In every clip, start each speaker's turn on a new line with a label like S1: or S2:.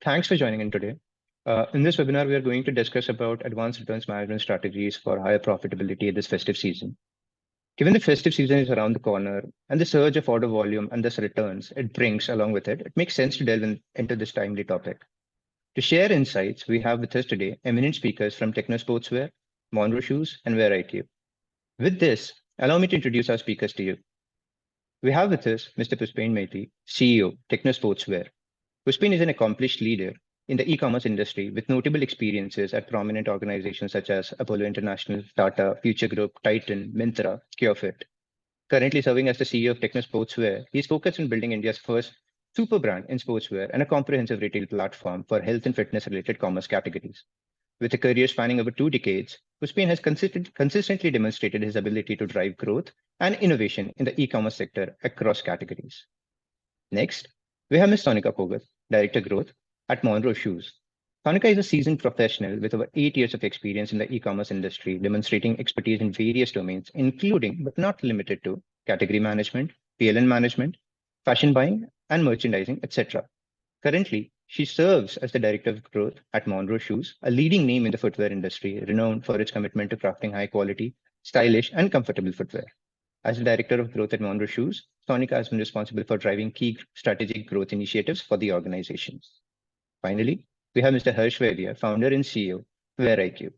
S1: Thanks for joining in today. In this webinar, we are going to discuss about advanced returns management strategies for higher profitability this festive season. Given the festive season is around the corner and the surge of order volume and thus returns it brings along with it, it makes sense to delve into this timely topic. To share insights, we have with us today eminent speakers from Technosportswear, Monrow Shoes, and WareIQ. With this, allow me to introduce our speakers to you. We have with us Mr. Pushpin Maiti, CEO, Technosportswear. Pushpin is an accomplished leader in the e-commerce industry with notable experiences at prominent organizations such as Apollo International, Tata, Future Group, Titan, Myntra, CureFit. Currently serving as the CEO of Technosportswear, he is focused on building India's first super brand in sportswear and a comprehensive retail platform for health and fitness-related commerce categories. With a career spanning over 2 decades, Pushpin has consistently demonstrated his ability to drive growth and innovation in the e-commerce sector across categories. Next, we have Ms. Sonika Pogat, Director Growth at Monrow Shoes. Sonika is a seasoned professional with over 8 years of experience in the e-commerce industry, demonstrating expertise in various domains, including but not limited to category management, PLN management, fashion buying, and merchandising, etc. Currently, she serves as the Director of Growth at Monrow Shoes, a leading name in the footwear industry, renowned for its commitment to crafting high quality, stylish, and comfortable footwear. As the Director of Growth at Monrow Shoes, Sonika has been responsible for driving key strategic growth initiatives for the organization. Finally, we have Mr. Harsh Vaidya, founder and CEO of WareIQ.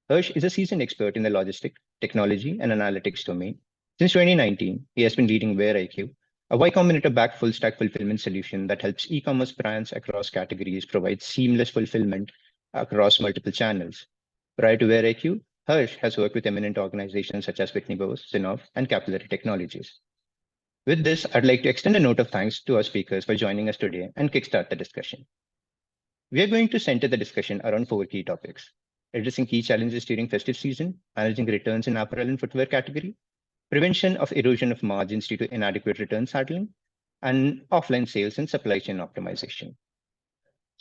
S1: Harsh is a seasoned expert in the logistic, technology, and analytics domain. Since 2019, he has been leading WareIQ, a Y Combinator-backed full-stack fulfillment solution that helps e-commerce brands across categories provide seamless fulfillment across multiple channels. Prior to WareIQ, Harsh has worked with eminent organizations such as Whitney Bowes, Zinnov, and Capillary Technologies. With this, I'd like to extend a note of thanks to our speakers for joining us today and kickstart the discussion. We are going to center the discussion around 4 key topics: addressing key challenges during festive season, managing returns in apparel and footwear category, prevention of erosion of margins due to inadequate returns handling, and offline sales and supply chain optimization.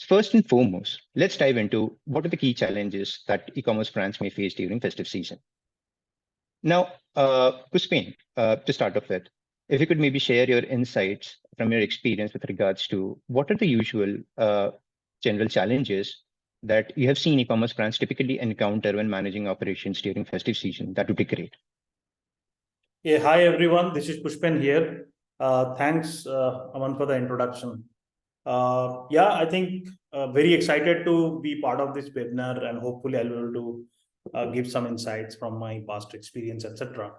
S1: First and foremost, let's dive into what are the key challenges that e-commerce brands may face during festive season. Now, Pushpin, to start off with, if you could maybe share your insights from your experience with regards to what are the usual general challenges that you have seen e-commerce brands typically encounter when managing operations during festive season, that would be great.
S2: Yeah, hi everyone, this is Pushpin here. Thanks, Aman, for the introduction. I think very excited to be part of this webinar, and hopefully I'll be able to give some insights from my past experience, etc.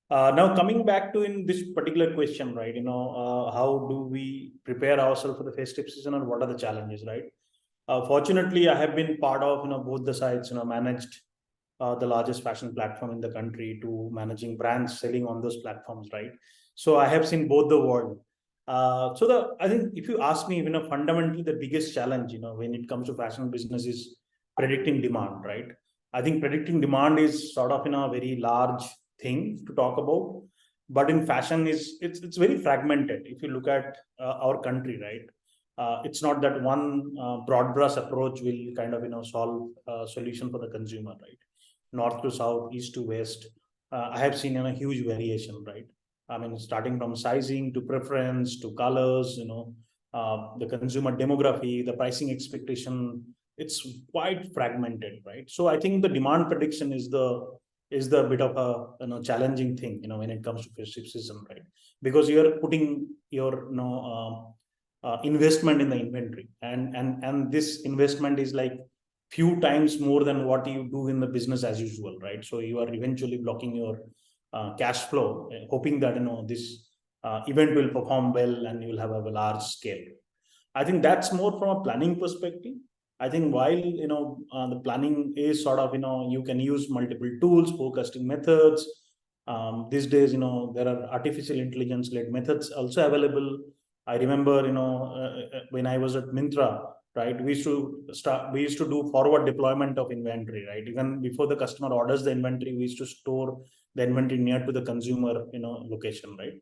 S2: Now coming back to in this particular question, right? How do we prepare ourselves for the festive season, and what are the challenges, right? Fortunately, I have been part of both the sides. Managed the largest fashion platform in the country to managing brands selling on those platforms, right? So I have seen both the world. I think if you ask me, fundamentally the biggest challenge, when it comes to fashion business is predicting demand, right? I think predicting demand is sort of a very large thing to talk about, but in fashion it's very fragmented. If you look at our country, right? It's not that one broad brush approach will kind of solve a solution for the consumer, right? North to south, east to west, I have seen a huge variation, right? I mean, starting from sizing to preference to colors, the consumer demography, the pricing expectation, it's quite fragmented, right? So I think the demand prediction is the bit of a challenging thing, when it comes to festive season, right? Because you're putting your investment in the inventory, and this investment is like few times more than what you do in the business as usual, right? So you are eventually blocking your cash flow, hoping that this event will perform well and you will have a large scale. I think that's more from a planning perspective. I think while the planning is sort of you can use multiple tools, forecasting methods. These days there are artificial intelligence led methods also available. I remember when I was at Myntra, right, we used to do forward deployment of inventory, right? Even before the customer orders the inventory, we used to store the inventory near to the consumer location, right?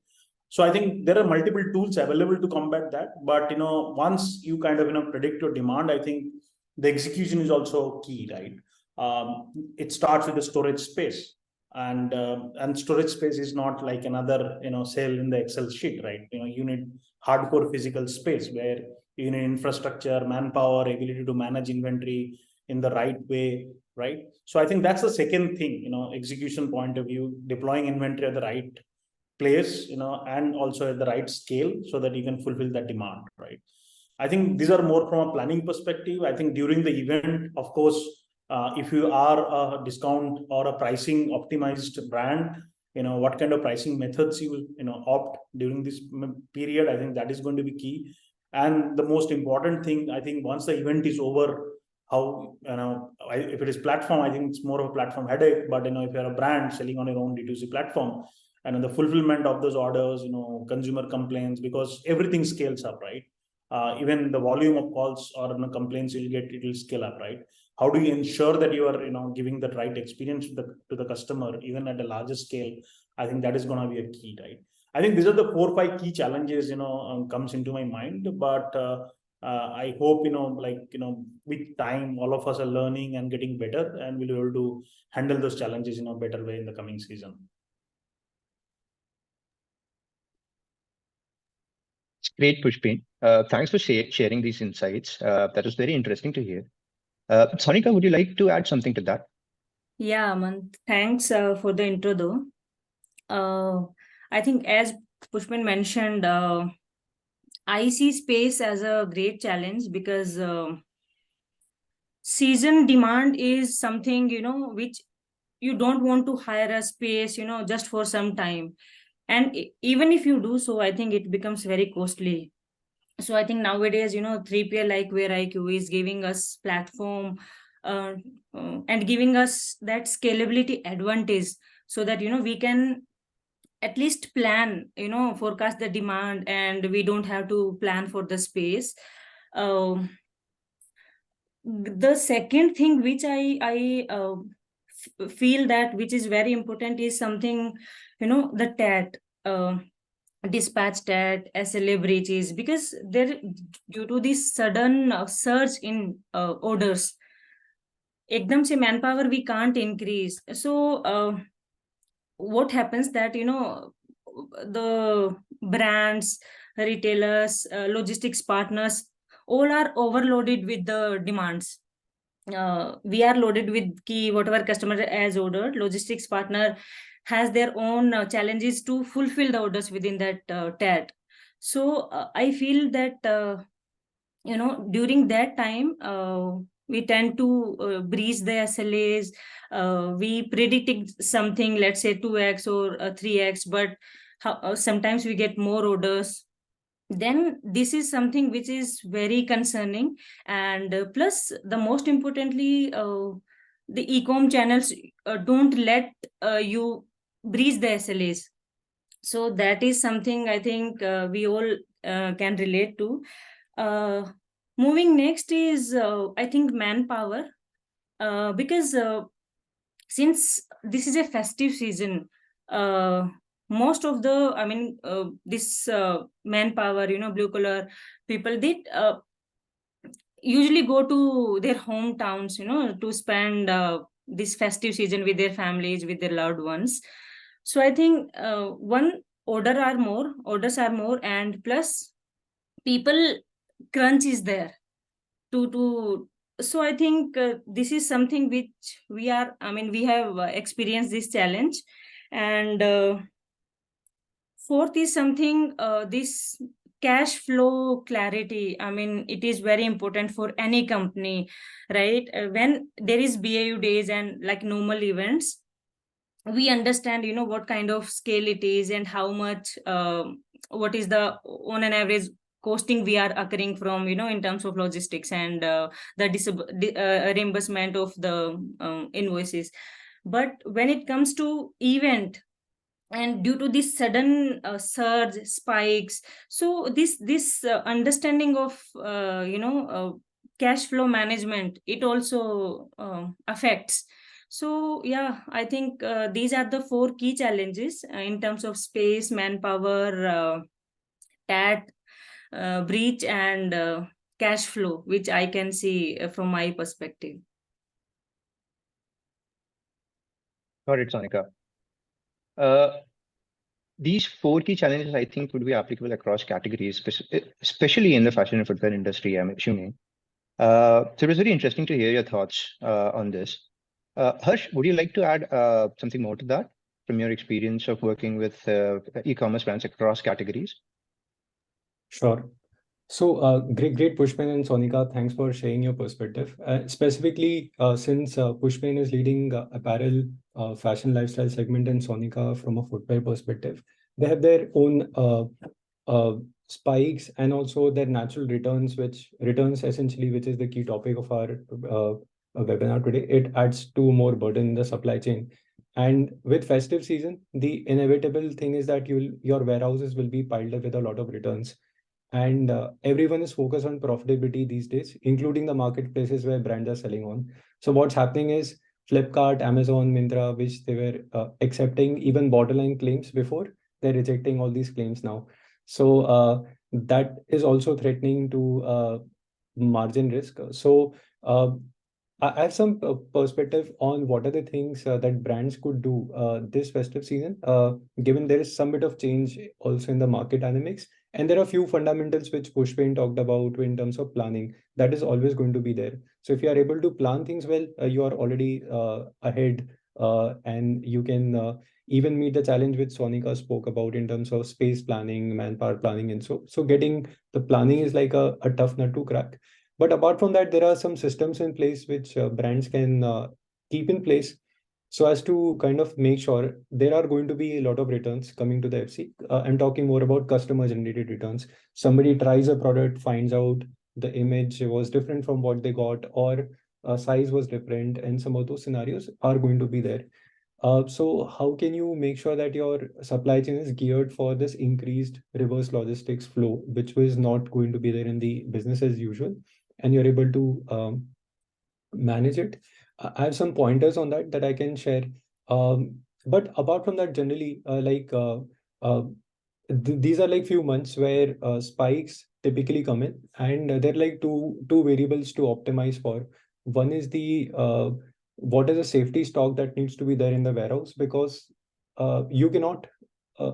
S2: So I think there are multiple tools available to combat that, but once you kind of predict your demand, I think the execution is also key, right? It starts with the storage space, and storage space is not like another cell in the Excel sheet, right? You need hardcore physical space where infrastructure, manpower, ability to manage inventory in the right way, right? So I think that's the second thing, execution point of view, deploying inventory at the right place, and also at the right scale so that you can fulfill that demand, right? I think these are more from a planning perspective. I think during the event, of course, if you are a discount or a pricing optimized brand, what kind of pricing methods you opt during this period, I think that is going to be key. And the most important thing, I think, once the event is over, how if it is platform, I think it's more of a platform headache. But if you're a brand selling on your own D2C platform, and the fulfillment of those orders, consumer complaints, because everything scales up, right? Even the volume of calls or complaints you'll get, it will scale up, right? How do you ensure that you are giving the right experience to the customer even at a larger scale? I think that is going to be a key, right? I think these are the 4 or 5 key challenges comes into my mind. But I hope with time all of us are learning and getting better, and we'll be able to handle those challenges in a better way in the coming season.
S1: Great, Pushpin. Thanks for sharing these insights. That was very interesting to hear. Sonika, would you like to add something to that?
S3: Yeah, Aman, thanks for the intro though. I think as Pushpin mentioned, I see space as a great challenge because season demand is something, which you don't want to hire a space, just for some time. And even if you do so, I think it becomes very costly. So I think nowadays, 3PL like WareIQ is giving us platform and giving us that scalability advantage so that, we can at least plan, forecast the demand, and we don't have to plan for the space. The second thing which I feel that which is very important is something, the TAT. Dispatch TAT, SLA breaches, because there, due to this sudden surge in orders, ekdam se manpower we can't increase. So what happens that the brands, retailers, logistics partners, all are overloaded with the demands. We are loaded with key whatever customer has ordered. Logistics partner has their own challenges to fulfill the orders within that TAT. So I feel that during that time we tend to breach the SLAs. We predicting something, let's say 2x or 3x, but sometimes we get more orders. Then this is something which is very concerning. And plus, the most importantly, the e-com channels don't let you breach the SLAs. So that is something I think we all can relate to. Moving next is I think manpower, because since this is a festive season, most of the this manpower, blue collar people, they usually go to their hometowns, to spend this festive season with their families, with their loved ones. So I think orders are more, and plus people crunch is there to so I think this is something which we have experienced this challenge. And fourth is something, this cash flow clarity. It is very important for any company, right? When there is BAU days and like normal events, we understand what kind of scale it is and how much what is the on an average costing we are occurring from, in terms of logistics and the reimbursement of the invoices. But when it comes to event, and due to this sudden surge spikes, so this understanding of cash flow management, it also affects. So yeah, I think these are the 4 key challenges in terms of space, manpower, TAT, breach, and cash flow, which I can see from my perspective.
S1: Got it, Sonika. these four key challenges, I think, would be applicable across categories, especially in the fashion and footwear industry, I'm assuming. So it was very interesting to hear your thoughts on this. Harsh, would you like to add something more to that from your experience of working with e-commerce brands across categories?
S4: Sure. So, great, Pushpin and Sonika. Thanks for sharing your perspective. Specifically, since Pushpin is leading apparel, fashion, lifestyle segment, and Sonika from a footwear perspective, they have their own spikes and also their natural returns, which returns essentially, which is the key topic of our webinar today. It adds to more burden in the supply chain. And with festive season, the inevitable thing is that your warehouses will be piled up with a lot of returns. And everyone is focused on profitability these days, including the marketplaces where brands are selling on. So what's happening is Flipkart, Amazon, Myntra, which they were accepting even borderline claims before, they're rejecting all these claims now. So that is also threatening to margin risk. So I have some perspective on what are the things that brands could do this festive season, given there is some bit of change also in the market dynamics. And there are a few fundamentals which Pushpin talked about in terms of planning. That is always going to be there. So if you are able to plan things well, you are already ahead, and you can even meet the challenge which Sonika spoke about in terms of space planning, manpower planning, and so getting the planning is like a tough nut to crack. But apart from that, there are some systems in place which brands can keep in place so as to kind of make sure there are going to be a lot of returns coming to the FC. I'm talking more about customer generated returns. Somebody tries a product, finds out the image was different from what they got, or size was different, and some of those scenarios are going to be there. So how can you make sure that your supply chain is geared for this increased reverse logistics flow, which was not going to be there in the business as usual, and you're able to manage it? I have some pointers on that I can share. But apart from that, generally, uh, these are like few months where spikes typically come in, and there are like two variables to optimize for. One is the what is the safety stock that needs to be there in the warehouse, because you cannot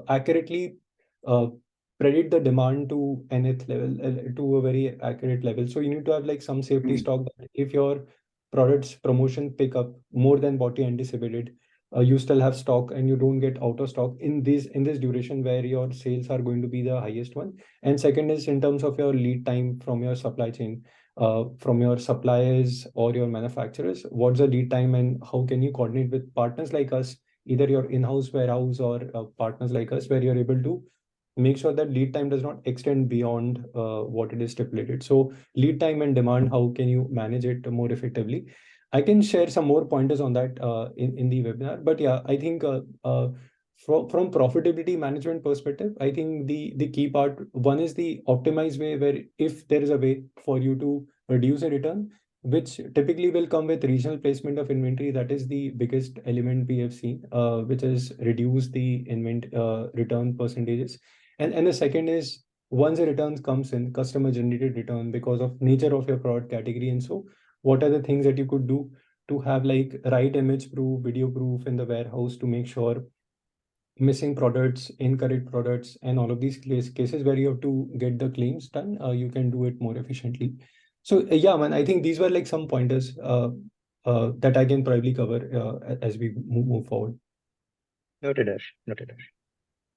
S4: accurately uh, predict the demand to nth level, to a very accurate level. So you need to have like some safety stock that if your products promotion pick up more than what you anticipated, you still have stock and you don't get out of stock in this duration where your sales are going to be the highest one. And second is in terms of your lead time from your supply chain, from your suppliers or your manufacturers. What's the lead time and how can you coordinate with partners like us, either your in-house warehouse or partners like us, where you're able to make sure that lead time does not extend beyond what it is stipulated. So lead time and demand, how can you manage it more effectively? I can share some more pointers on that in the webinar. But yeah, I think from profitability management perspective, I think the key part, one is the optimized way, where if there is a way for you to reduce a return, which typically will come with regional placement of inventory. That is the biggest element we have seen, which has reduced the return percentages. And the second is, once a return comes in, customer generated return because of nature of your product category. And so what are the things that you could do to have like right image proof, video proof in the warehouse to make sure missing products, incorrect products, and all of these cases where you have to get the claims done, you can do it more efficiently. So yeah, man, I think these were like some pointers that I can probably cover as we move forward.
S1: Noted, Ash. Noted, Ash.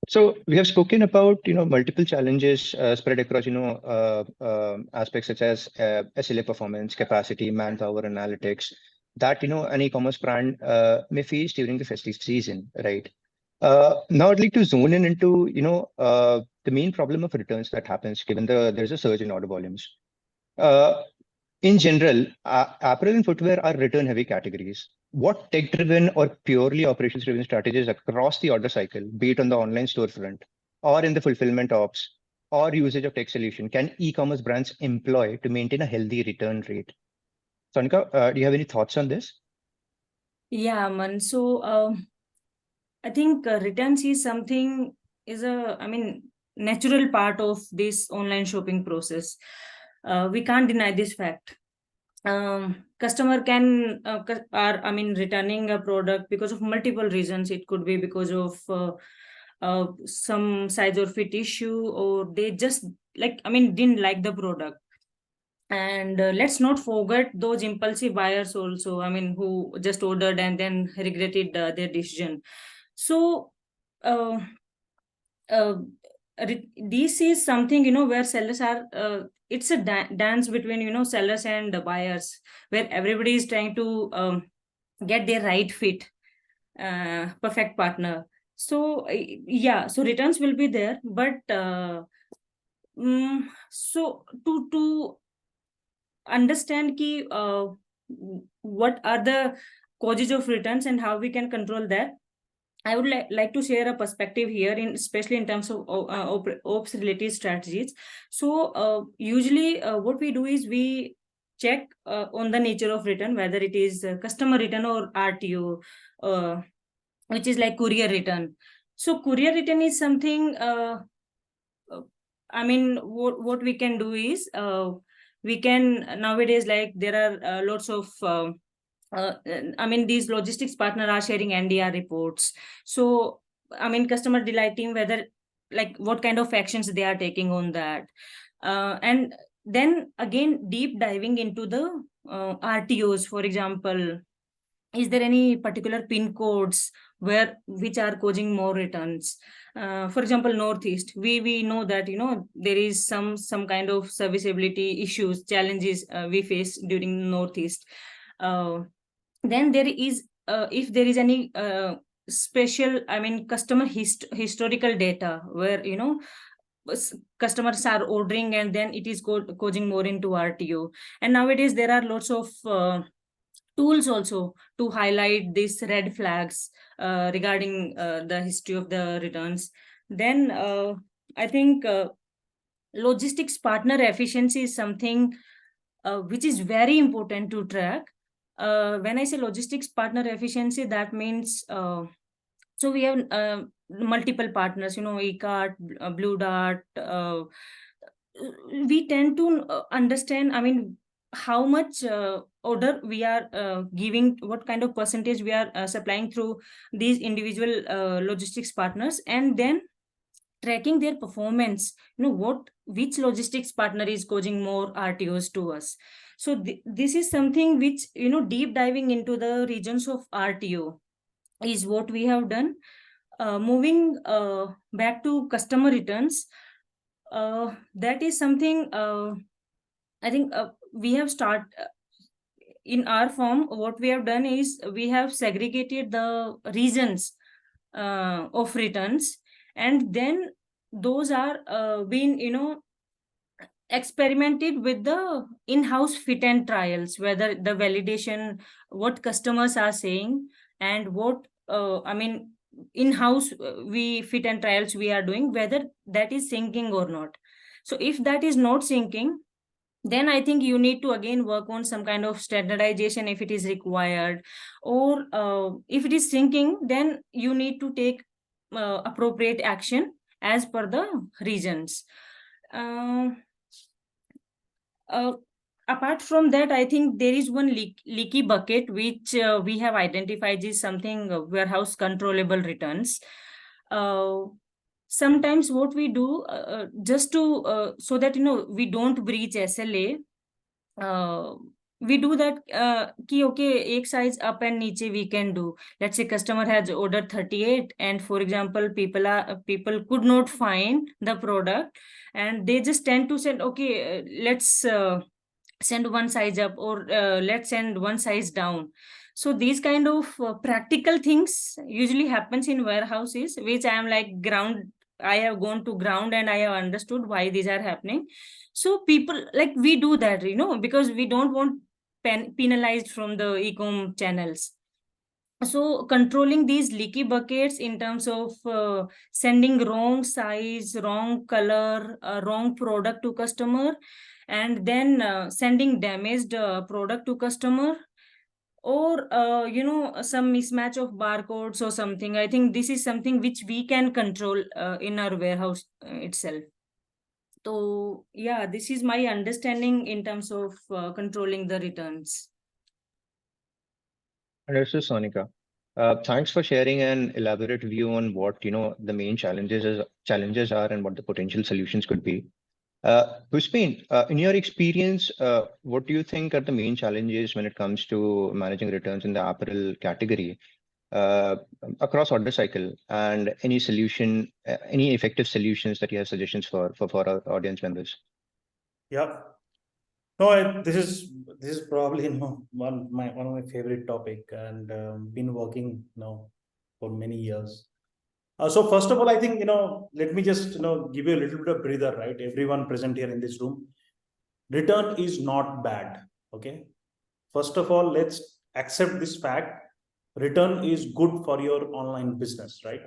S1: So we have spoken about multiple challenges spread across aspects such as SLA performance, capacity, manpower, analytics that an e-commerce brand may face during the festive season, right? Now I'd like to zone in into the main problem of returns that happens given there's a surge in order volumes. In general, apparel and footwear are return-heavy categories. What tech-driven or purely operations-driven strategies across the order cycle, be it on the online storefront or in the fulfillment ops or usage of tech solution, can e-commerce brands employ to maintain a healthy return rate? Sonika, do you have any thoughts on this?
S3: Yeah, man. So I think returns is something natural part of this online shopping process. We can't deny this fact. Customer can returning a product because of multiple reasons. It could be because of some size or fit issue, or they just didn't like the product. And let's not forget those impulsive buyers also, who just ordered and then regretted their decision. So uh, uh, this is something, where sellers are it's a dance between, sellers and the buyers, where everybody is trying to get their right fit, perfect partner. So yeah, so returns will be there, but so to understand ki, what are the causes of returns and how we can control that, I would like to share a perspective here, especially in terms of ops related strategies. So usually what we do is we check on the nature of return, whether it is customer return or RTO, which is like courier return. So courier return is something, what we can do is, we can nowadays, like there are lots of these logistics partner are sharing NDR reports. So customer delight team, whether like what kind of actions they are taking on that, and then again deep diving into the RTOs. For example, is there any particular pin codes which are causing more returns? For example, Northeast, we know that there is some kind of serviceability issues, challenges we face during Northeast. Then there is, if there is any special, customer historical data, where customers are ordering and then it is causing more into RTO. And nowadays there are lots of tools also to highlight these red flags regarding the history of the returns. Then I think logistics partner efficiency is something which is very important to track. When I say logistics partner efficiency, that means so we have multiple partners, eCart, Blue Dart. We tend to understand, how much order we are giving, what kind of percentage we are supplying through these individual logistics partners, and then tracking their performance, which logistics partner is causing more RTOs to us. So this is something which, deep diving into the regions of RTO is what we have done. Moving back to customer returns, that is something I think we have started in our form. What we have done is we have segregated the reasons of returns, and then those are being experimented with the in-house fit and trials, whether the validation, what customers are saying, and what in-house we fit and trials we are doing, whether that is syncing or not. So if that is not syncing, then I think you need to again work on some kind of standardization if it is required, or if it is syncing, then you need to take appropriate action as per the regions. Apart from that, I think there is one leaky bucket which we have identified is something warehouse controllable returns. Sometimes what we do, just to so that we don't breach SLA, we do that ki okay, ek size up and niche we can do. Let's say customer has ordered 38, and for example people could not find the product, and they just tend to say okay, let's send one size up, or let's send one size down. So these kind of practical things usually happens in warehouses, which I am like ground. I have gone to ground and I have understood why these are happening. So people, like, we do that, because we don't want penalized from the e-com channels. So controlling these leaky buckets in terms of sending wrong size, wrong color, wrong product to customer, and then sending damaged product to customer, or some mismatch of barcodes or something. I think this is something which we can control in our warehouse itself. So yeah, this is my understanding in terms of controlling the returns.
S1: Understood, Sonika. Thanks for sharing an elaborate view on what the main challenges are and what the potential solutions could be. Pushpin, in your experience, what do you think are the main challenges when it comes to managing returns in the apparel category uh, across order cycle, and any solution, any effective solutions that you have suggestions for our audience members?
S2: Yeah. No, this is probably one of my favorite topic, and been working for many years. So first of all, I think let me just give you a little bit of breather, right? Everyone present here in this room, return is not bad. Okay. First of all, let's accept this fact. Return is good for your online business, right?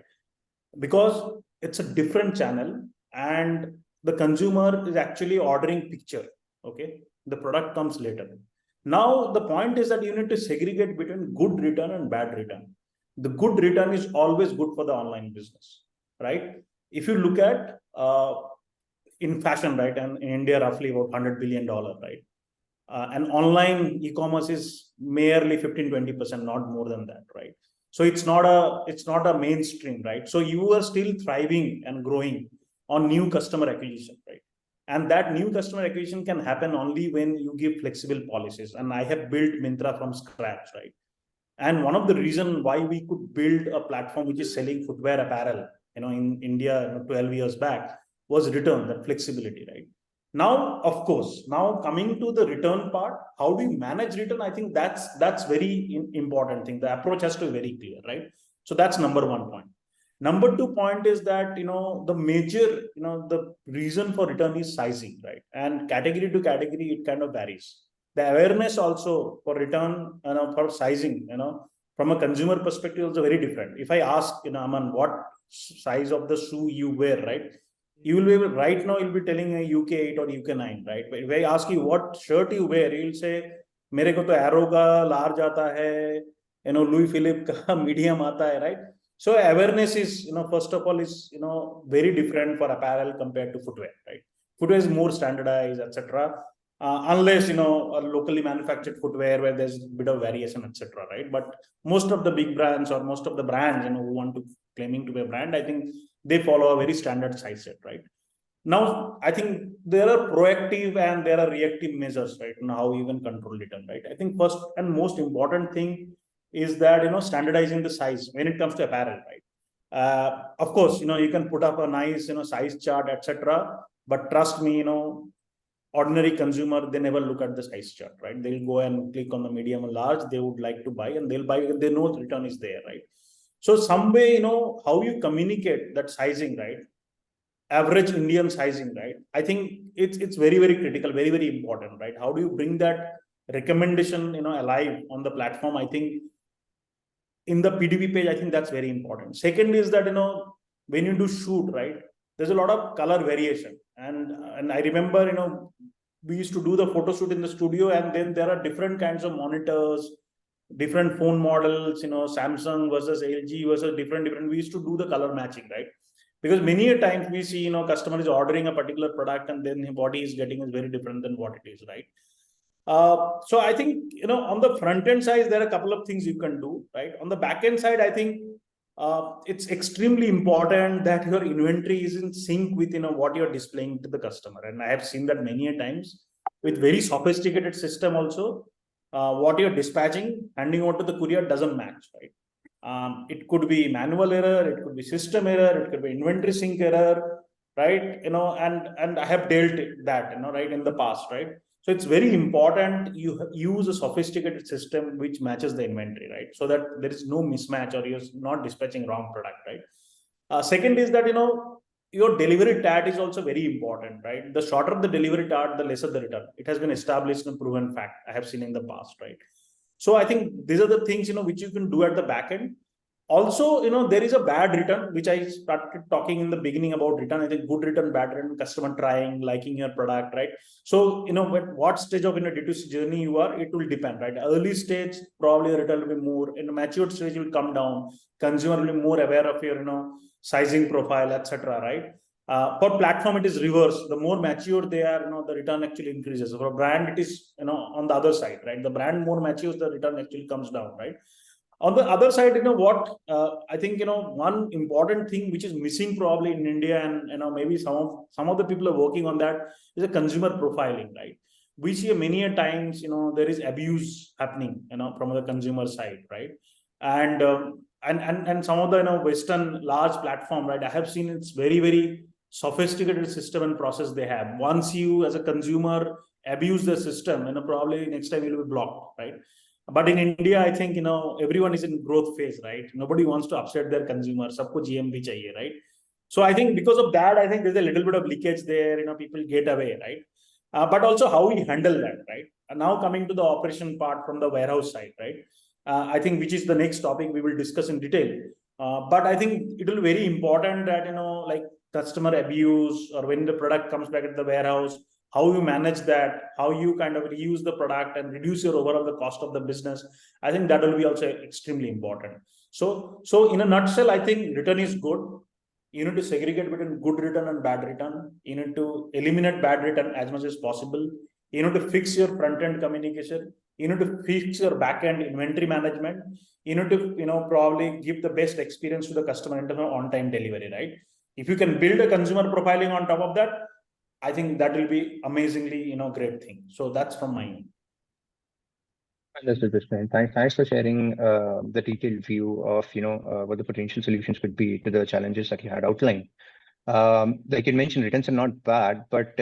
S2: Because it's a different channel, and the consumer is actually ordering picture. Okay, the product comes later. Now the point is that you need to segregate between good return and bad return. The good return is always good for the online business, right? If you look at in fashion, right, and in India roughly about $100 billion, right, and online e-commerce is merely 15-20%, not more than that, right? So it's not a mainstream, right? So you are still thriving and growing on new customer acquisition, right? And that new customer acquisition can happen only when you give flexible policies. And I have built Myntra from scratch, right? And one of the reasons why we could build a platform which is selling footwear apparel, in India 12 years back, was return, that flexibility, right? Now, of course, now coming to the return part, how do you manage return? I think that's very important thing. The approach has to be very clear, right? So that's number one point. Number two point is that the major the reason for return is sizing, right? And category to category it kind of varies. The awareness also for return, for sizing, from a consumer perspective is very different. If I ask, Aman, what size of the shoe you wear, right? You will be able, right now you'll be telling a UK 8 or UK 9, right? But if I ask you what shirt you wear, you'll say, मेरे को तो Arrow का large आता है, Louis Philippe का medium आता है, right? So awareness is, first of all, is very different for apparel compared to footwear, right? Footwear is more standardized, etc. Unless a locally manufactured footwear where there's a bit of variation, etc. Right? But most of the big brands or most of the brands who want to claiming to be a brand, I think they follow a very standard size set, right? Now, I think there are proactive and there are reactive measures, right? And how you can control return, right? I think first and most important thing is that standardizing the size when it comes to apparel, right? Of course, you can put up a nice size chart, etc. But trust me, ordinary consumer, they never look at the size chart, right? They'll go and click on the medium and large they would like to buy, and they'll buy if they know the return is there, right? So some way, how you communicate that sizing, right? Average Indian sizing, right? I think it's very, very critical, very, very important, right? How do you bring that recommendation, alive on the platform? I think in the PDP page, I think that's very important. Second is that, when you do shoot, right, there's a lot of color variation. And I remember, we used to do the photo shoot in the studio, and then there are different kinds of monitors, different phone models, Samsung versus LG versus different. We used to do the color matching, right? Because many a times we see, customer is ordering a particular product and then what he is getting is very different than what it is, right? So I think, on the front end side, there are a couple of things you can do, right? On the back end side, I think it's extremely important that your inventory is in sync with, what you're displaying to the customer. And I have seen that many a times with very sophisticated system also, what you're dispatching, handing over to the courier doesn't match, right? It could be manual error, it could be system error, it could be inventory sync error, right? And I have dealt that, right, in the past, right? So it's very important you use a sophisticated system which matches the inventory, right? So that there is no mismatch or you're not dispatching wrong product, right? Second is that, your delivery TAT is also very important, right? The shorter the delivery TAT, the lesser the return. It has been established and proven fact. I have seen in the past, right? So I think these are the things, which you can do at the back end. Also, there is a bad return, which I started talking in the beginning about return. I think good return, bad return, customer trying, liking your product, right? So, at what stage of D2C journey you are, it will depend, right? Early stage, probably the return will be more. In a matured stage, it will come down. Consumer will be more aware of your, sizing profile, etc., right? For platform, it is reverse. The more mature they are, the return actually increases. For a brand, it is, on the other side, right? The brand more matures, the return actually comes down, right? On the other side, what I think, one important thing which is missing probably in India, and maybe some of the people are working on that, is a consumer profiling, right? We see many a times, there is abuse happening, from the consumer side, right? And and some of the Western large platform, right? I have seen it's very, very sophisticated system and process they have. Once you as a consumer abuse the system, probably next time you'll be blocked, right? But in India, I think, everyone is in growth phase, right? Nobody wants to upset their consumer. Sabko GMV chahiye, right? So I think because of that, I think there's a little bit of leakage there. People get away, right? But also how we handle that, right? And now coming to the operation part from the warehouse side, right? I think which is the next topic we will discuss in detail. But I think it will be very important that, like customer abuse, or when the product comes back at the warehouse, how you manage that, how you kind of reuse the product and reduce your overall the cost of the business. I think that will be also extremely important. So in a nutshell, I think return is good. You need to segregate between good return and bad return. You need to eliminate bad return as much as possible. You need to fix your front end communication. You need to fix your back end inventory management. You need to, probably give the best experience to the customer in terms of on-time delivery, right? If you can build a consumer profiling on top of that, I think that will be amazingly, great thing. So that's from my end.
S1: Understood, Pushpin. Thanks for sharing the detailed view of what the potential solutions could be to the challenges that you had outlined. Like you mentioned, returns are not bad, but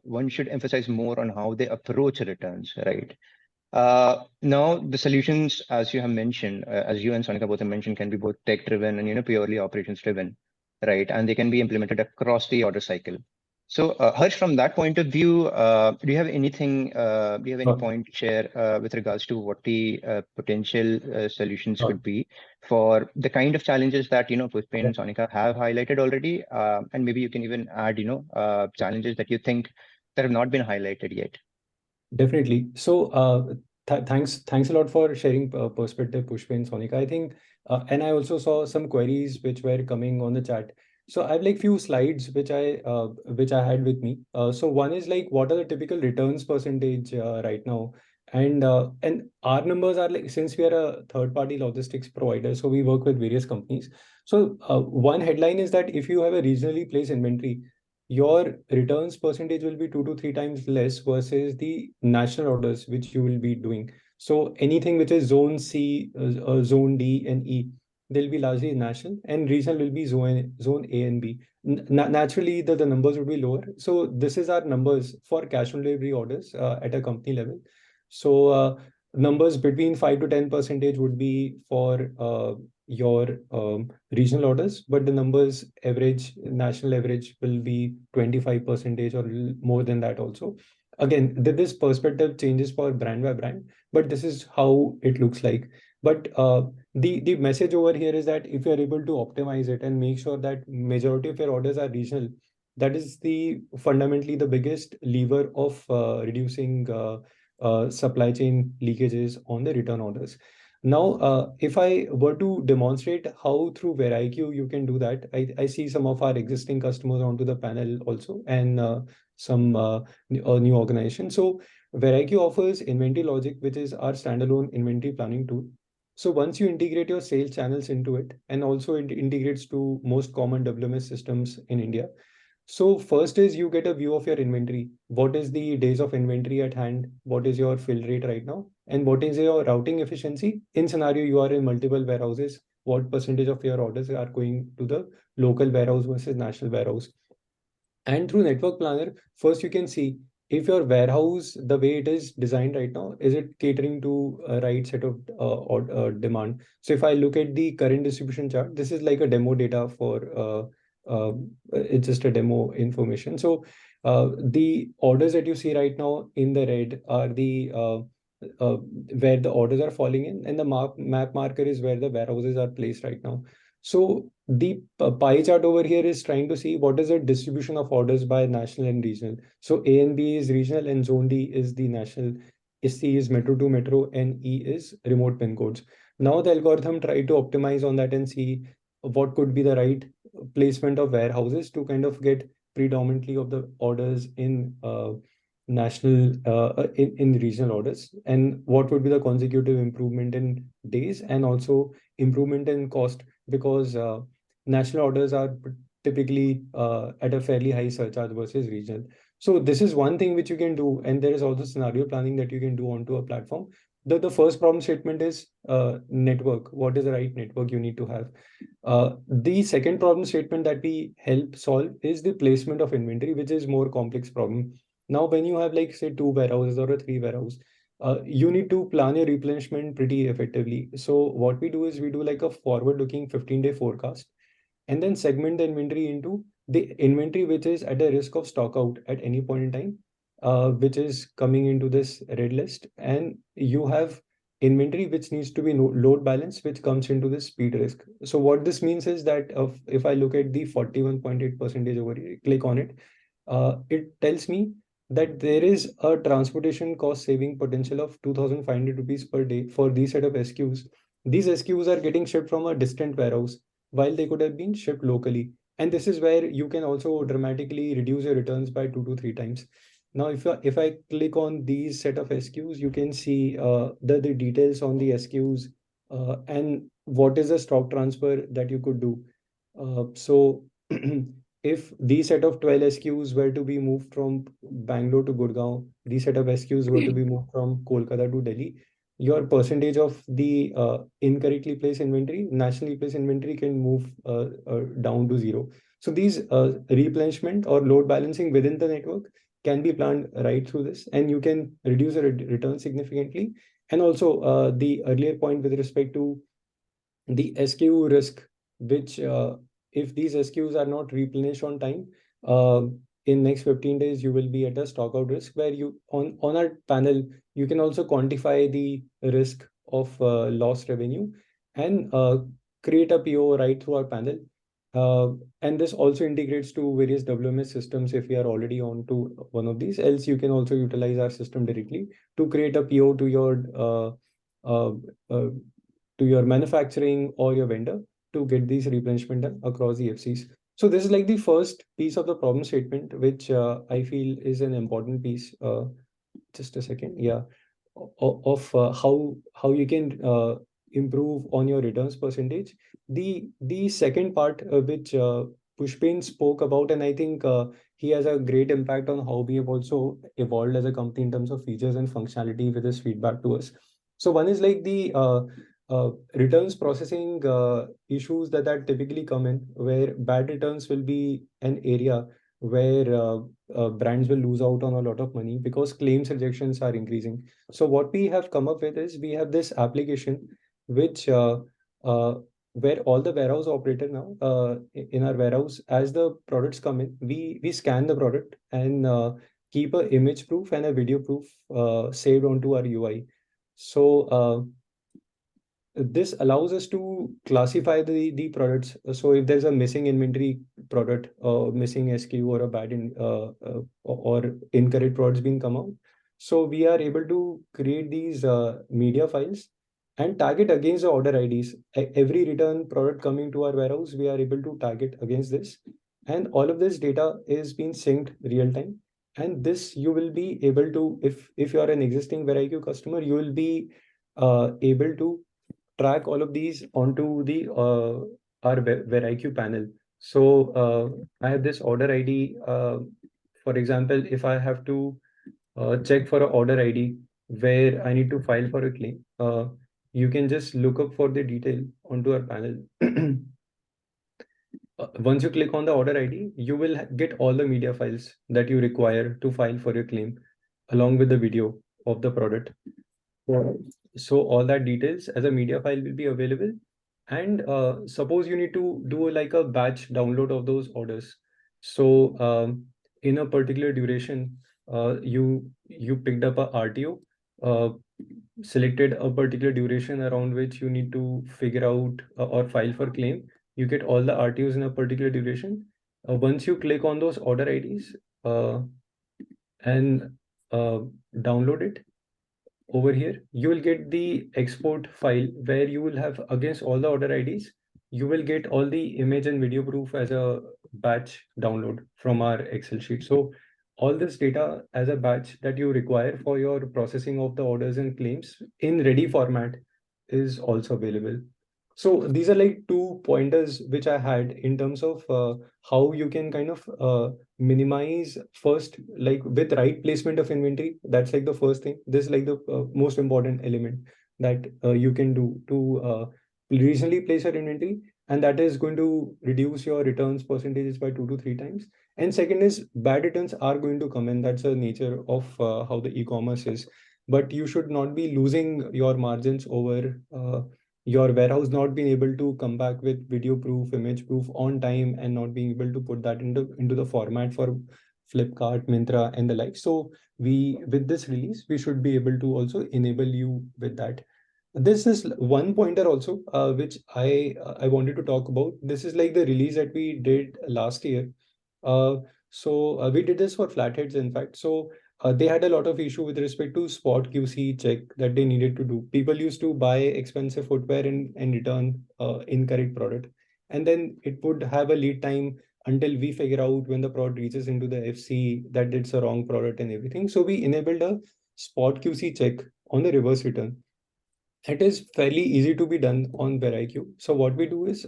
S1: one should emphasize more on how they approach returns, right? Now, the solutions, as you have mentioned, as you and Sonika both have mentioned, can be both tech-driven and purely operations-driven, right? And they can be implemented across the order cycle. So, Harsh, from that point of view, do you have anything? Do you have any point to share with regards to what the potential solutions could be for the kind of challenges that Pushpin and Sonika have highlighted already, and maybe you can even add challenges that you think that have not been highlighted yet.
S4: Definitely. So thanks a lot for sharing perspective, Pushpin and Sonika. I think, and I also saw some queries which were coming on the chat. So I have like few slides which I had with me. So one is like, what are the typical returns percentage right now? And our numbers are like, since we are a third-party logistics provider, so we work with various companies. So one headline is that if you have a regionally placed inventory, your returns percentage will be 2 to 3 times less versus the national orders which you will be doing. So anything which is zone C, zone D and E, they'll be largely national, and regional will be zone A and B. Naturally, the numbers would be lower. So this is our numbers for cash on delivery orders at a company level. So numbers between 5 to 10% would be for your regional orders, but the numbers national average will be 25% or more than that also. Again, this perspective changes for brand by brand, but this is how it looks like. But the message over here is that if you're able to optimize it and make sure that majority of your orders are regional, that is fundamentally the biggest lever of reducing supply chain leakages on the return orders. Now, if I were to demonstrate how through WareIQ you can do that, I see some of our existing customers onto the panel also, and some new organization. So WareIQ offers Inventory Logic, which is our standalone inventory planning tool. So once you integrate your sales channels into it, and also it integrates to most common WMS systems in India. So first is you get a view of your inventory. What is the days of inventory at hand? What is your fill rate right now? And what is your routing efficiency? In scenario, you are in multiple warehouses, what percentage of your orders are going to the local warehouse versus national warehouse? And through Network Planner, first you can see if your warehouse, the way it is designed right now, is it catering to a right set of demand? So if I look at the current distribution chart, this is like a demo data for it's just a demo information. So the orders that you see right now in the red are the where the orders are falling in, and the map marker is where the warehouses are placed right now. So the pie chart over here is trying to see what is the distribution of orders by national and regional. So A and B is regional, and zone D is the national, C is metro to metro, and E is remote pin codes. Now the algorithm try to optimize on that and see what could be the right placement of warehouses to kind of get predominantly of the orders in national in regional orders, and what would be the consecutive improvement in days and also improvement in cost, because national orders are typically at a fairly high surcharge versus regional. So this is one thing which you can do, and there is also scenario planning that you can do onto a platform. The first problem statement is network. What is the right network you need to have? The second problem statement that we help solve is the placement of inventory, which is more complex problem. Now, when you have like say 2 warehouses or a 3 warehouse, you need to plan your replenishment pretty effectively. So what we do is we do like a forward-looking 15-day forecast, and then segment the inventory into the inventory which is at a risk of stock out at any point in time, which is coming into this red list, and you have inventory which needs to be load balance, which comes into this speed risk. So what this means is that if I look at the 41.8% over here, click on it, it tells me that there is a transportation cost saving potential of 2,500 rupees per day for these set of SKUs. These SKUs are getting shipped from a distant warehouse while they could have been shipped locally. And this is where you can also dramatically reduce your returns by 2 to 3 times. Now, if I click on these set of SKUs, you can see the details on the SKUs and what is the stock transfer that you could do. So if these set of 12 SKUs were to be moved from Bangalore to Gurgaon, these set of SKUs were to be moved from Kolkata to Delhi, your percentage of the incorrectly placed inventory, nationally placed inventory can move down to 0. So these replenishment or load balancing within the network can be planned right through this, and you can reduce the return significantly. And also the earlier point with respect to the SKU risk, which if these SKUs are not replenished on time, in next 15 days, you will be at a stock out risk, where you on our panel, you can also quantify the risk of lost revenue and create a PO right through our panel. And this also integrates to various WMS systems if we are already on to one of these. Else, you can also utilize our system directly to create a PO to your uh, uh, manufacturing or your vendor to get these replenishment done across the FCs. So this is like the first piece of the problem statement, which I feel is an important piece. Just a second, yeah, of how you can improve on your returns percentage. The second part, which Pushpin spoke about, and I think he has a great impact on how we have also evolved as a company in terms of features and functionality with his feedback to us. So one is like the returns processing issues that typically come in, where bad returns will be an area where brands will lose out on a lot of money because claims rejections are increasing. So what we have come up with is we have this application which where all the warehouse operator now in our warehouse, as the products come in, we scan the product and keep a image proof and a video proof saved onto our UI. So this allows us to classify the products. So if there's a missing inventory product, missing SKU, or a bad or incorrect products being come out, so we are able to create these media files and target against the order IDs. Every return product coming to our warehouse, we are able to target against this, and all of this data is being synced real time. And this you will be able to, if you are an existing WareIQ customer, you will be able to track all of these onto the our WareIQ panel. So I have this order ID. For example, if I have to check for an order ID where I need to file for a claim, you can just look up for the detail onto our panel. Once you click on the order ID, you will get all the media files that you require to file for your claim, along with the video of the product. So all that details as a media file will be available. And suppose you need to do like a batch download of those orders. So in a particular duration, you picked up a RTO, selected a particular duration around which you need to figure out or file for claim. You get all the RTOs in a particular duration. Once you click on those order IDs and download it, over here, you will get the export file where you will have against all the order IDs, you will get all the image and video proof as a batch download from our Excel sheet. So all this data as a batch that you require for your processing of the orders and claims in ready format is also available. So these are like 2 pointers which I had in terms of how you can kind of minimize first, like with right placement of inventory. That's like the first thing. This is like the most important element that you can do to reasonably place your inventory, and that is going to reduce your returns percentages by 2 to 3 times. And second is bad returns are going to come in. That's the nature of how the e-commerce is. But you should not be losing your margins over your warehouse not being able to come back with video proof, image proof on time, and not being able to put that into the format for Flipkart, Myntra, and the like. So with this release, we should be able to also enable you with that. This is one pointer also, which I wanted to talk about. This is like the release that we did last year. We did this for flatheads, in fact. So they had a lot of issue with respect to spot QC check that they needed to do. People used to buy expensive footwear and return incorrect product. And then it would have a lead time until we figure out when the product reaches into the FC that it's a wrong product and everything. So we enabled a spot QC check on the reverse return. It is fairly easy to be done on WareIQ. So what we do is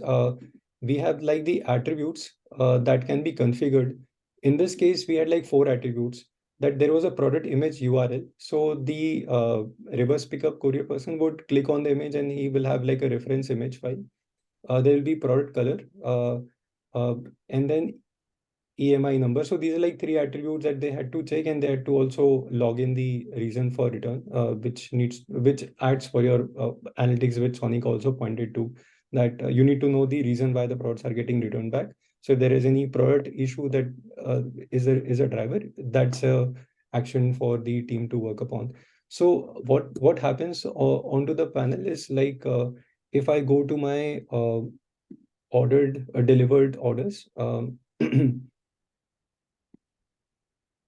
S4: we have like the attributes that can be configured. In this case, we had like 4 attributes that there was a product image URL. So the reverse pickup courier person would click on the image and he will have like a reference image file. There will be product color and then EMI number. So these are like 3 attributes that they had to check, and they had to also log in the reason for return, which adds for your analytics, which Sonic also pointed to, that you need to know the reason why the products are getting returned back. So if there is any product issue that is a driver, that's a action for the team to work upon. So what happens onto the panel is like if I go to my delivered orders.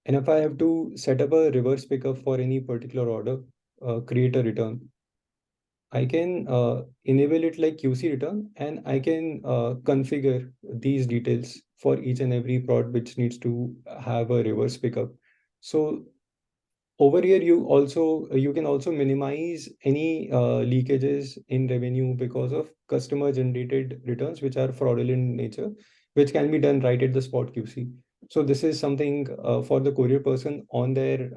S4: And if I have to set up a reverse pickup for any particular order, create a return, I can enable it like QC return, and I can configure these details for each and every product which needs to have a reverse pickup. So over here, you can also minimize any leakages in revenue because of customer generated returns, which are fraudulent in nature, which can be done right at the spot QC. So this is something for the courier person on their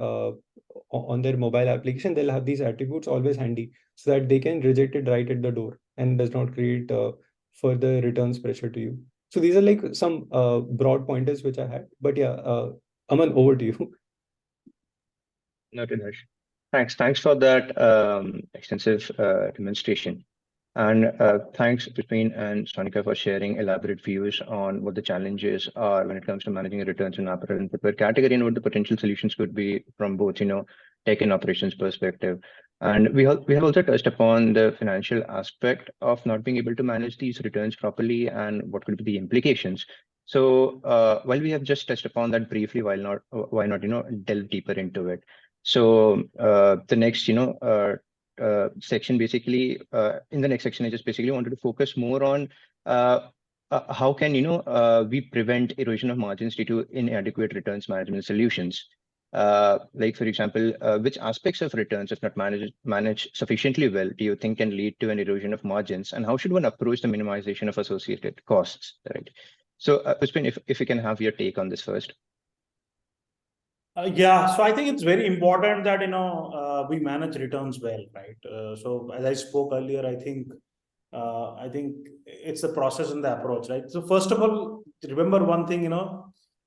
S4: mobile application. They'll have these attributes always handy so that they can reject it right at the door and does not create further returns pressure to you. So these are like some broad pointers which I had. But yeah, Aman, over to you.
S1: Noted, Harsh. Thanks for that extensive demonstration. And thanks, Pushpin and Sonika, for sharing elaborate views on what the challenges are when it comes to managing returns in apparel and footwear category, and what the potential solutions could be from both, tech and operations perspective. And we have also touched upon the financial aspect of not being able to manage these returns properly and what could be the implications. So while we have just touched upon that briefly, why not delve deeper into it? So the next section basically in the next section I just basically wanted to focus more on how can we prevent erosion of margins due to inadequate returns management solutions. Like for example, which aspects of returns, if not managed sufficiently well, do you think can lead to an erosion of margins, and how should one approach the minimization of associated costs, right? So Pushpin, if you can have your take on this first.
S2: Yeah, so I think it's very important that we manage returns well, right? So as I spoke earlier, I think it's the process and the approach, right? So first of all, remember one thing,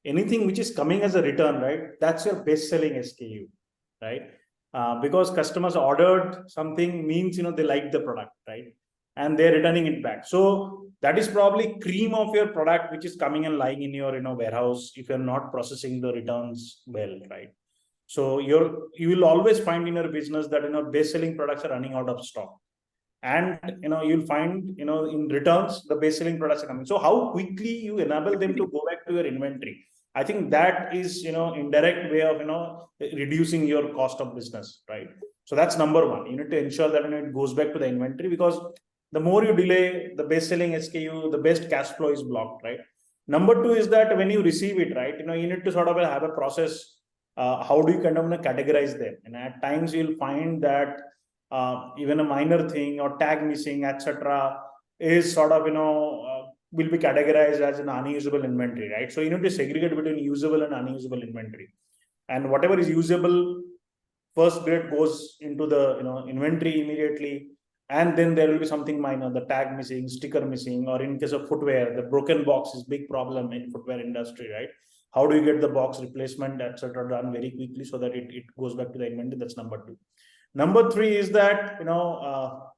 S2: anything which is coming as a return, right? That's your best-selling SKU, right? Because customers ordered something means they like the product, right? And they're returning it back. So that is probably cream of your product, which is coming and lying in your warehouse if you're not processing the returns well, right? So you will always find in your business that best-selling products are running out of stock, and you'll find in returns the best-selling products are coming. So how quickly you enable them to go back to your inventory, I think that is indirect way of reducing your cost of business, right? So that's number one. You need to ensure that it goes back to the inventory, because the more you delay, the best-selling SKU, the best cash flow is blocked, right? Number two is that when you receive it, right, you need to sort of have a process. How do you kind of categorize them? And at times you'll find that even a minor thing or tag missing, etc., is sort of will be categorized as an unusable inventory, right? So you need to segregate between usable and unusable inventory, and whatever is usable, first grade goes into the inventory immediately, and then there will be something minor, the tag missing, sticker missing, or in case of footwear, the broken box is big problem in footwear industry, right? How do you get the box replacement, etc., done very quickly so that it goes back to the inventory? That's number two. Number three is that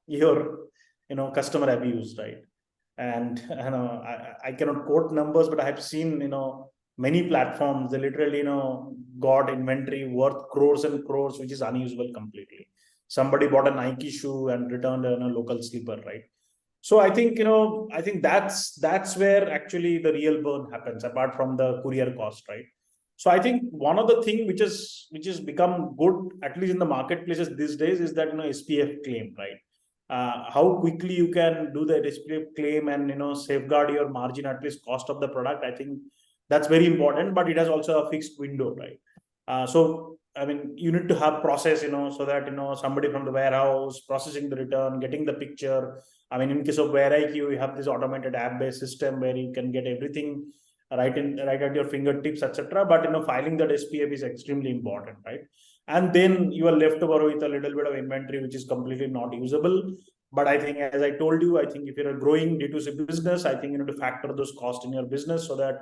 S2: your customer abuse, right? And I cannot quote numbers, but I have seen many platforms, they literally got inventory worth crores and crores which is unusable completely. Somebody bought a Nike shoe and returned a local slipper, right? So I think that's where actually the real burn happens, apart from the courier cost, right? So I think one of the thing which is become good, at least in the marketplaces these days, is that SPF claim, right? How quickly you can do the SPF claim and safeguard your margin, at least cost of the product. I think that's very important, but it has also a fixed window, right? So I mean, you need to have process, so that somebody from the warehouse processing the return, getting the picture. I mean, in case of WareIQ, you have this automated app-based system where you can get everything right at your fingertips, etc. But filing that SPF is extremely important, right? And then you are left over with a little bit of inventory which is completely not usable. But I think, as I told you, I think if you're a growing D2C business, I think you need to factor those costs in your business so that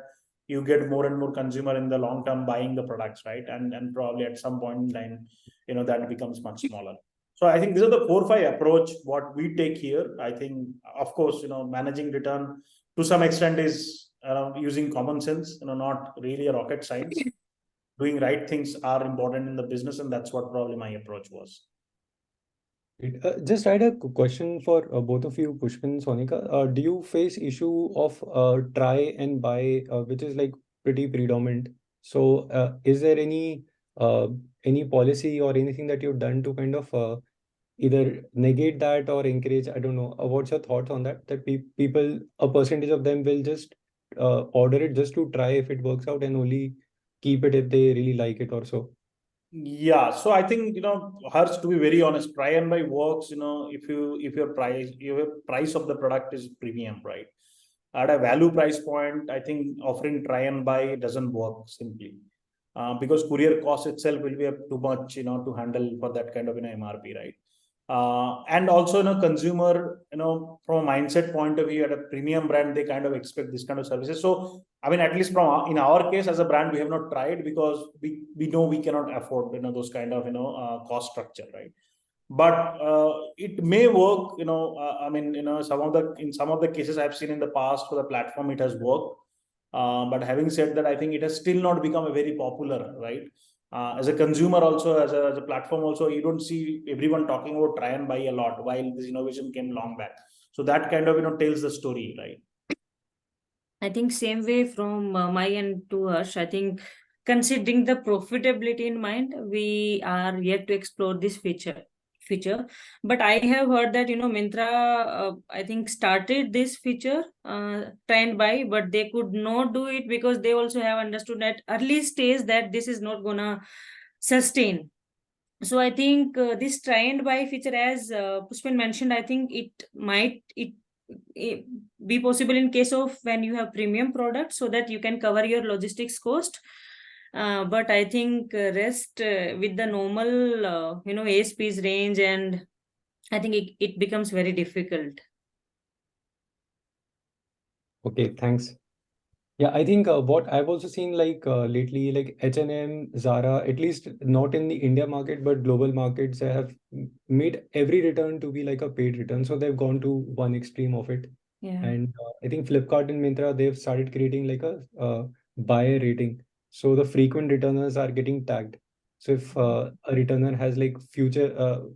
S2: you get more and more consumer in the long term buying the products, right? And probably at some point in time, that becomes much smaller. So I think these are the 4-5 approach what we take here. I think, of course, managing return to some extent is using common sense, not really a rocket science. Doing right things are important in the business, and that's what probably my approach was.
S4: Just I had a question for both of you, Pushpin and Sonika. Do you face issue of try and buy, which is like pretty predominant? So is there any policy or anything that you've done to kind of either negate that or encourage? I don't know. What's your thoughts on that? That people, a percentage of them will just order it just to try if it works out and only keep it if they really like it or so.
S2: Yeah, so I think Harsh, to be very honest, try and buy works. If your price of the product is premium, right? At a value price point, I think offering try and buy doesn't work simply because courier cost itself will be too much, to handle for that kind of MRP, right? And also, consumer, from a mindset point of view, at a premium brand, they kind of expect this kind of services. So, I mean, at least in our case as a brand, we have not tried because we know we cannot afford, those kind of, cost structure, right? But it may work, I mean, in some of the cases I've seen in the past for the platform, it has worked. But having said that, I think it has still not become a very popular, right? As a consumer also, as a platform also, you don't see everyone talking about try and buy a lot while this innovation came long back. So that kind of tells the story, right?
S3: I think same way from my end to Harsh. I think considering the profitability in mind, we are yet to explore this feature. But I have heard that Myntra I think started this feature try and buy, but they could not do it because they also have understood at early stage that this is not gonna sustain. So I think this try and buy feature, as Pushpin mentioned, I think it might be possible in case of when you have premium products, so that you can cover your logistics cost. But I think rest with the normal ASPs range, and I think it becomes very difficult.
S4: Okay, thanks. Yeah, I think what I've also seen lately, like H&M, Zara, at least not in the India market, but global markets, they have made every return to be like a paid return. So they've gone to one extreme of it.
S3: Yeah.
S4: And I think Flipkart and Myntra, they've started creating like a buyer rating. So the frequent returners are getting tagged. So if a returner has like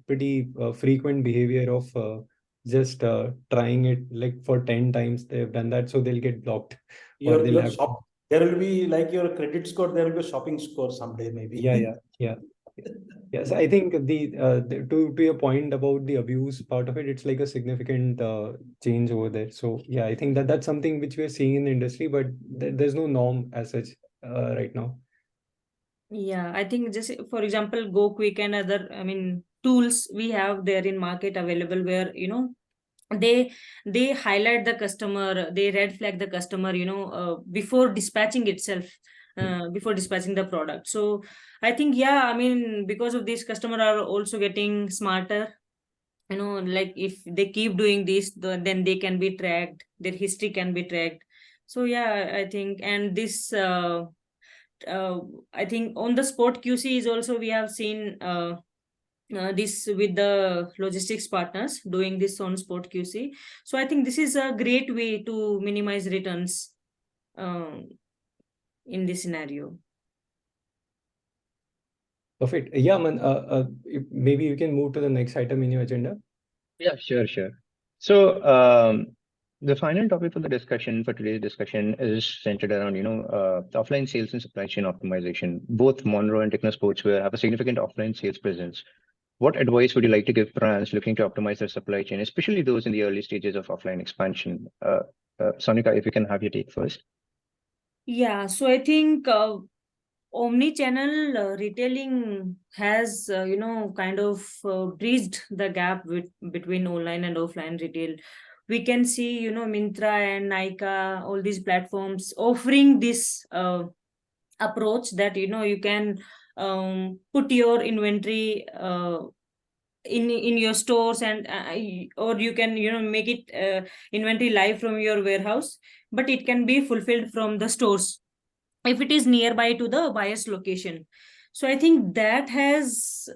S4: pretty frequent behavior of just trying it like for 10 times, they've done that, so they'll get blocked. Or they'll have
S2: there will be like your credit score, there will be a shopping score someday, maybe.
S4: Yeah. Yes, I think to your point about the abuse part of it, it's like a significant change over there. So yeah, I think that's something which we are seeing in the industry, but there's no norm as such right now.
S3: Yeah, I think just for example, Go Quick and other, I mean, tools we have there in market available where, they highlight the customer, they red flag the customer, before dispatching itself, before dispatching the product. So I think, yeah, I mean, because of this, customer are also getting smarter. Like if they keep doing this, then they can be tracked, their history can be tracked. So yeah, I think, and this uh, I think on the sport QC is also we have seen this with the logistics partners doing this on sport QC. So I think this is a great way to minimize returns um, in this scenario.
S4: Perfect. Yeah, man. Maybe you can move to the next item in your agenda.
S1: Yeah, sure. So the final topic for the discussion for today's discussion is centered around, the offline sales and supply chain optimization. Both Monrow and Technosportswear have a significant offline sales presence. What advice would you like to give brands looking to optimize their supply chain, especially those in the early stages of offline expansion? Sonika, if you can have your take first.
S3: Yeah, so I think omni-channel retailing has kind of bridged the gap between online and offline retail. We can see Myntra and Nykaa, all these platforms offering this approach that you can put your inventory in your stores, and or you can make it inventory live from your warehouse, but it can be fulfilled from the stores if it is nearby to the buyer's location. So I think that has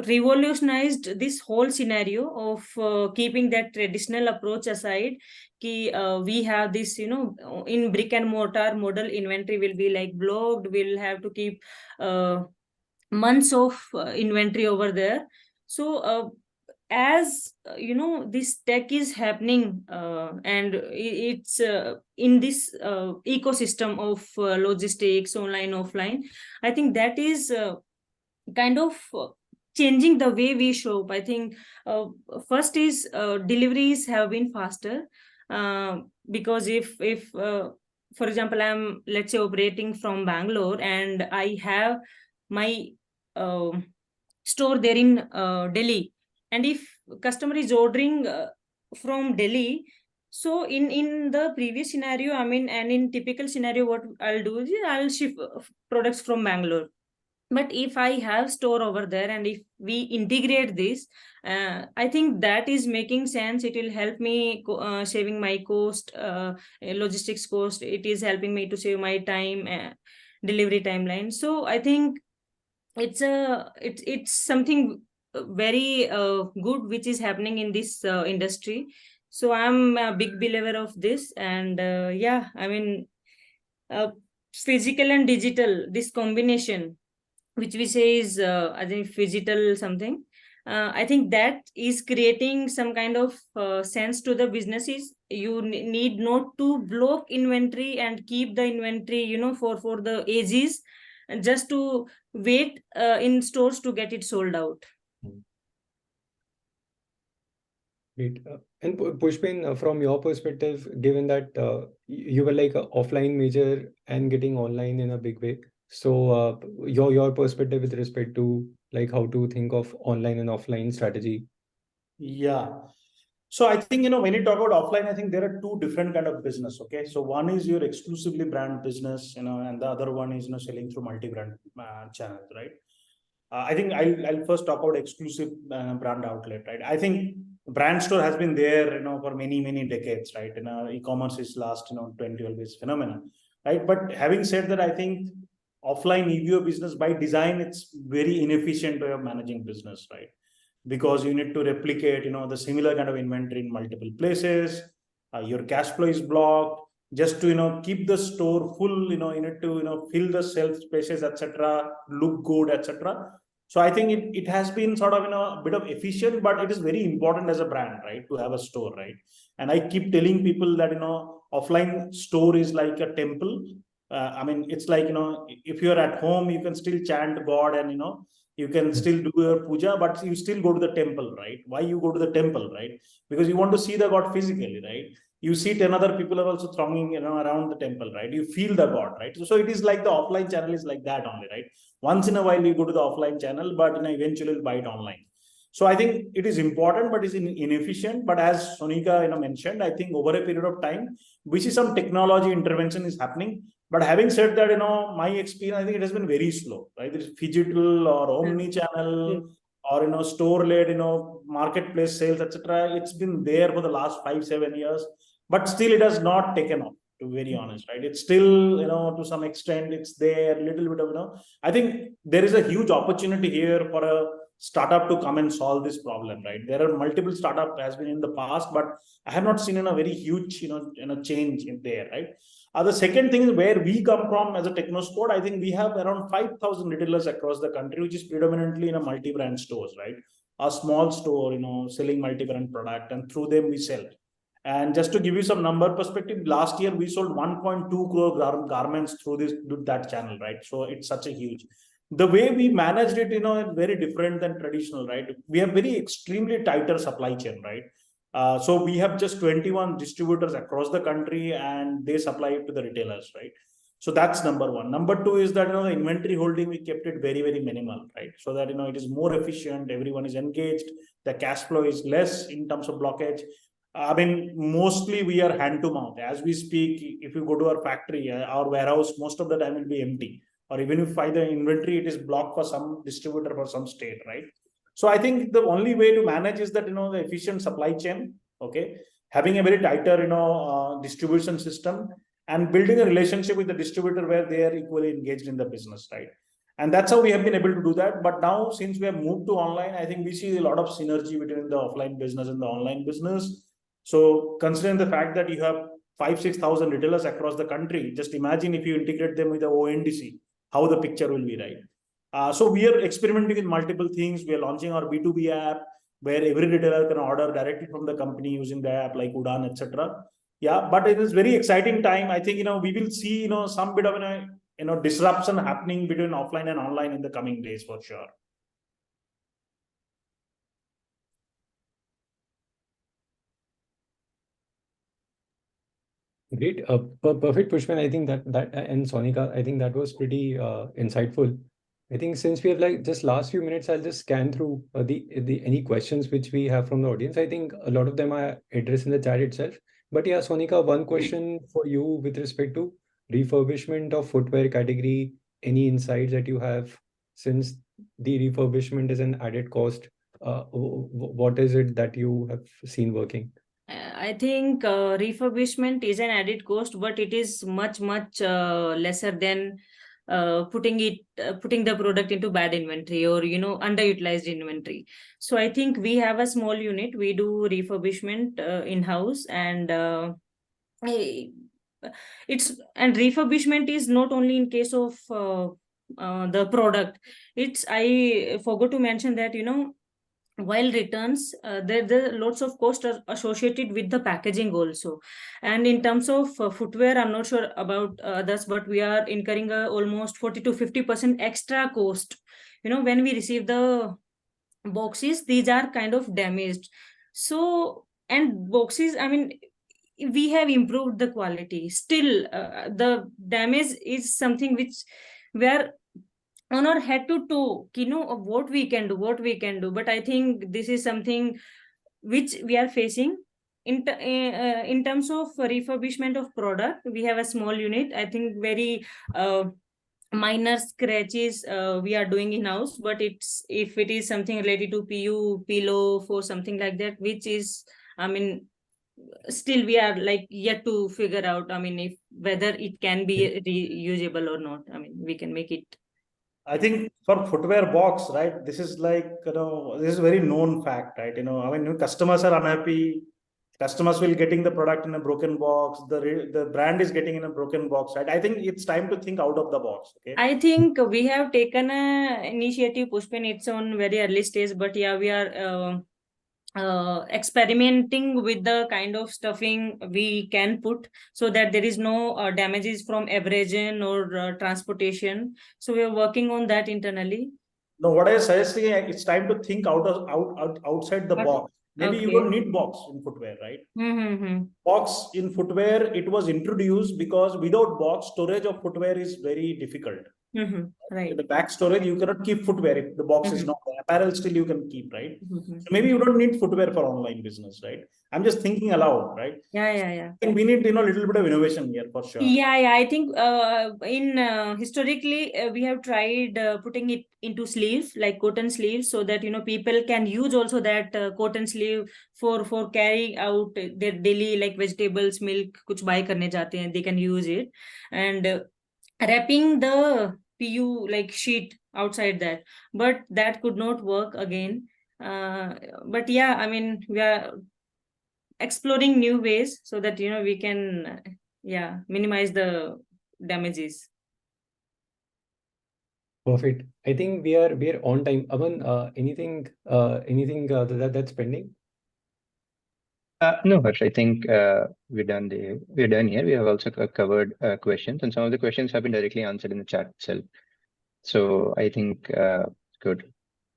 S3: revolutionized this whole scenario of keeping that traditional approach aside. We have this, in brick and mortar model, inventory will be like blocked, we'll have to keep months of inventory over there. So as this tech is happening, and it's in this ecosystem of logistics, online, offline, I think that is kind of changing the way we shop. I think first is deliveries have been faster, because if for example, I'm, let's say, operating from Bangalore and I have my uh, store there in Delhi, and if customer is ordering from Delhi, so in the previous scenario, I mean, and in typical scenario, what I'll do is I'll ship products from Bangalore. But if I have store over there and if we integrate this, I think that is making sense. It will help me saving my cost, logistics cost. It is helping me to save my time, delivery timeline. So I think it's something very good which is happening in this industry. So I'm a big believer of this, and yeah, I mean, uh, physical and digital, this combination, which we say is I think phygital something, I think that is creating some kind of sense to the businesses. You need not to block inventory and keep the inventory for the ages, just to wait in stores to get it sold out.
S4: Great. And Pushpin, from your perspective, given that you were like an offline major and getting online in a big way, so your perspective with respect to like how to think of online and offline strategy.
S2: Yeah. So I think, when you talk about offline, I think there are two different kind of business. Okay. So one is your exclusively brand business, and the other one is, selling through multi-brand channels, right? I think I'll first talk about exclusive brand outlet, right? I think brand store has been there, for many, many decades, right? E-commerce is last, 20 always phenomenon, right? But having said that, I think offline EBO business by design, it's very inefficient way of managing business, right? Because you need to replicate, the similar kind of inventory in multiple places. Your cash flow is blocked. Just to keep the store full, you need to fill the shelf spaces, etc., look good, etc. So I think it has been sort of a bit of efficient, but it is very important as a brand, right, to have a store, right? And I keep telling people that offline store is like a temple, I mean, it's like, if you're at home, you can still chant God and, you can still do your puja, but you still go to the temple, right? Why you go to the temple, right? Because you want to see the God physically, right? You see 10 other people are also thronging, around the temple, right? You feel the God, right? So it is like the offline channel is like that only, right? Once in a while you go to the offline channel, but eventually you'll buy it online. So I think it is important, but it's inefficient. But as Sonika mentioned, I think over a period of time, we see some technology intervention is happening. But having said that, my experience, I think it has been very slow, right? It's digital or omni-channel or store-led, marketplace sales, etc. It's been there for the last 5-7 years, but still it has not taken off, to be very honest, right? It's still, to some extent, it's there, little bit of, I think there is a huge opportunity here for a startup to come and solve this problem, right? There are multiple startup has been in the past, but I have not seen a very huge, change in there, right? The second thing is where we come from as a Technosport. I think we have around 5,000 retailers across the country, which is predominantly in a multi-brand stores, right? A small store, selling multi-brand product, and through them we sell. And just to give you some number perspective, last year we sold 1.2 crore garments through that channel, right? So it's such a huge. The way we managed it, is very different than traditional, right? We have very extremely tighter supply chain, right? So we have just 21 distributors across the country, and they supply it to the retailers, right? So that's number one. Number two is that the inventory holding, we kept it very, very minimal, right? So that it is more efficient, everyone is engaged, the cash flow is less in terms of blockage. I mean, mostly we are hand to mouth. As we speak, if you go to our factory, our warehouse, most of the time will be empty. Or even if I the inventory, it is blocked for some distributor for some state, right? So I think the only way to manage is that, the efficient supply chain, okay, having a very tighter, distribution system, and building a relationship with the distributor where they are equally engaged in the business, right? And that's how we have been able to do that. But now, since we have moved to online, I think we see a lot of synergy between the offline business and the online business. So considering the fact that you have 5,000-6,000 retailers across the country, just imagine if you integrate them with the ONDC, how the picture will be, right? So we are experimenting with multiple things. We are launching our B2B app where every retailer can order directly from the company using the app like Udaan, etc. Yeah, but it is very exciting time. I think, we will see, some bit of, disruption happening between offline and online in the coming days for sure.
S4: Great. Perfect, Pushpan. I think that and Sonika, I think that was pretty insightful. I think since we have like just last few minutes, I'll just scan through the any questions which we have from the audience. I think a lot of them are addressed in the chat itself. But yeah, Sonika, one question for you with respect to refurbishment of footwear category. Any insights that you have, since the refurbishment is an added cost? What is it that you have seen working?
S3: I think refurbishment is an added cost, but it is much lesser than putting the product into bad inventory or underutilized inventory. So I think we have a small unit. We do refurbishment in-house, and refurbishment is not only in case of the product. I forgot to mention that while returns, there are lots of costs associated with the packaging also. And in terms of footwear, I'm not sure about others, but we are incurring almost 40 to 50% extra cost. When we receive the boxes, these are kind of damaged. So, and boxes, I mean, we have improved the quality. Still, the damage is something which we are on our head to toe, of what we can do. But I think this is something which we are facing in terms of refurbishment of product. We have a small unit. I think very minor scratches we are doing in house, but if it is something related to PU, pillow, for something like that, which is, I mean, still we are like yet to figure out, I mean, if whether it can be reusable or not. I mean, we can make it.
S2: I think for footwear box, right, this is like, this is a very known fact, right? I mean, customers are unhappy. Customers will getting the product in a broken box. The brand is getting in a broken box, right? I think it's time to think out of the box. Okay.
S3: I think we have taken a initiative, Pushpan. It's on very early stage, but yeah, we are experimenting with the kind of stuffing we can put so that there is no damages from abrasion or transportation. So we are working on that internally.
S2: No, what I was suggesting, it's time to think outside the box. Maybe you don't need box in footwear, right? Box in footwear, it was introduced because without box, storage of footwear is very difficult.
S3: Right.
S2: In the back storage, you cannot keep footwear if the box is not there. Apparel still you can keep, right? So maybe you don't need footwear for online business, right? I'm just thinking aloud, right?
S3: Yeah.
S2: And we need, a little bit of innovation here for sure.
S3: Yeah. I think historically we have tried putting it into sleeves, like cotton sleeves, so that people can use also that cotton sleeve for carrying out their daily, like vegetables, milk, kuch buy karne jate hain, they can use it, and wrapping the PU like sheet outside that, but that could not work again. But yeah, I mean, we are exploring new ways so that we can minimize the damages.
S4: Perfect. I think we are on time. Aman, anything that's pending?
S1: No, Harsh, I think we're done there. We're done here. We have also covered questions, and some of the questions have been directly answered in the chat itself. So I think good.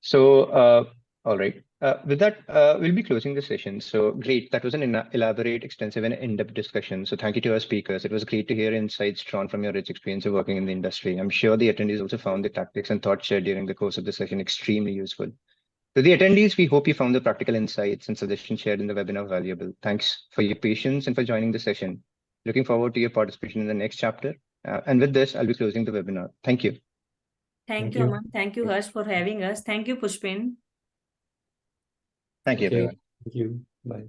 S1: So all right. With that, we'll be closing the session. So great. That was an elaborate, extensive, and in-depth discussion. So thank you to our speakers. It was great to hear insights drawn from your rich experience of working in the industry. I'm sure the attendees also found the tactics and thoughts shared during the course of the session extremely useful. To the attendees, we hope you found the practical insights and suggestions shared in the webinar valuable. Thanks for your patience and for joining the session. Looking forward to your participation in the next chapter. And with this, I'll be closing the webinar. Thank you.
S3: Thank you, Aman. Thank you, Harsh, for having us. Thank you, Pushpin.
S1: Thank you,
S4: Okay.
S1: everyone.
S4: Thank you. Bye.